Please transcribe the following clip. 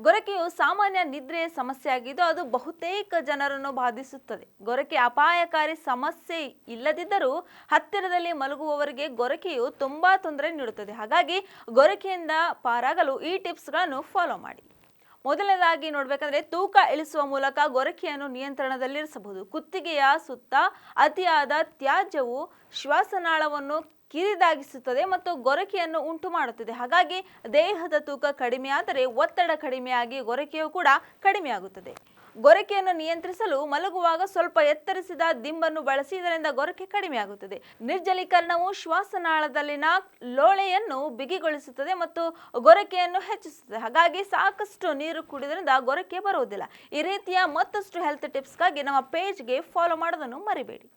ಗೊರಕೆಯು ಸಾಮಾನ್ಯ ನಿದ್ರೆಯ ಸಮಸ್ಯೆಯಾಗಿದ್ದು ಅದು ಬಹುತೇಕ ಜನರನ್ನು ಬಾಧಿಸುತ್ತದೆ. ಗೊರಕೆ ಅಪಾಯಕಾರಿ ಸಮಸ್ಯೆ ಇಲ್ಲದಿದ್ದರೂ ಹತ್ತಿರದಲ್ಲಿ ಮಲಗುವವರಿಗೆ ಗೊರಕೆಯು ತುಂಬಾ ತೊಂದರೆ ನೀಡುತ್ತದೆ. ಹಾಗಾಗಿ ಗೊರಕೆಯಿಂದ ಪಾರಾಗಲು ಈ ಟಿಪ್ಸ್ಗಳನ್ನು ಫಾಲೋ ಮಾಡಿ. ಮೊದಲನೇದಾಗಿ ನೋಡಬೇಕಂದ್ರೆ ತೂಕ ಇಳಿಸುವ ಮೂಲಕ ಗೊರಕೆಯನ್ನು ನಿಯಂತ್ರಣದಲ್ಲಿರಿಸಬಹುದು. ಕುತ್ತಿಗೆಯ ಸುತ್ತ ಅತಿಯಾದ ತ್ಯಾಜ್ಯವು ಶ್ವಾಸನಾಳವನ್ನು ಕಿರಿದಾಗಿಸುತ್ತದೆ ಮತ್ತು ಗೊರಕೆಯನ್ನು ಉಂಟು ಮಾಡುತ್ತದೆ. ಹಾಗಾಗಿ ದೇಹದ ತೂಕ ಕಡಿಮೆಯಾದರೆ ಒತ್ತಡ ಕಡಿಮೆಯಾಗಿ ಗೊರಕೆಯು ಕೂಡ ಕಡಿಮೆಯಾಗುತ್ತದೆ. ಗೊರಕೆಯನ್ನು ನಿಯಂತ್ರಿಸಲು ಮಲಗುವಾಗ ಸ್ವಲ್ಪ ಎತ್ತರಿಸಿದ ದಿಂಬನ್ನು ಬಳಸಿ, ಇದರಿಂದ ಗೊರಕೆ ಕಡಿಮೆಯಾಗುತ್ತದೆ. ನಿರ್ಜಲೀಕರಣವು ಶ್ವಾಸನಾಳದಲ್ಲಿನ ಲೋಳೆಯನ್ನು ಬಿಗಿಗೊಳಿಸುತ್ತದೆ ಮತ್ತು ಗೊರಕೆಯನ್ನು ಹೆಚ್ಚಿಸುತ್ತದೆ. ಹಾಗಾಗಿ ಸಾಕಷ್ಟು ನೀರು ಕುಡಿಯೋದ್ರಿಂದ ಗೊರಕೆ ಬರುವುದಿಲ್ಲ. ಈ ರೀತಿಯ ಮತ್ತಷ್ಟು ಹೆಲ್ತ್ ಟಿಪ್ಸ್ಗಾಗಿ ನಮ್ಮ ಪೇಜ್ಗೆ ಫಾಲೋ ಮಾಡೋದನ್ನು ಮರಿಬೇಡಿ.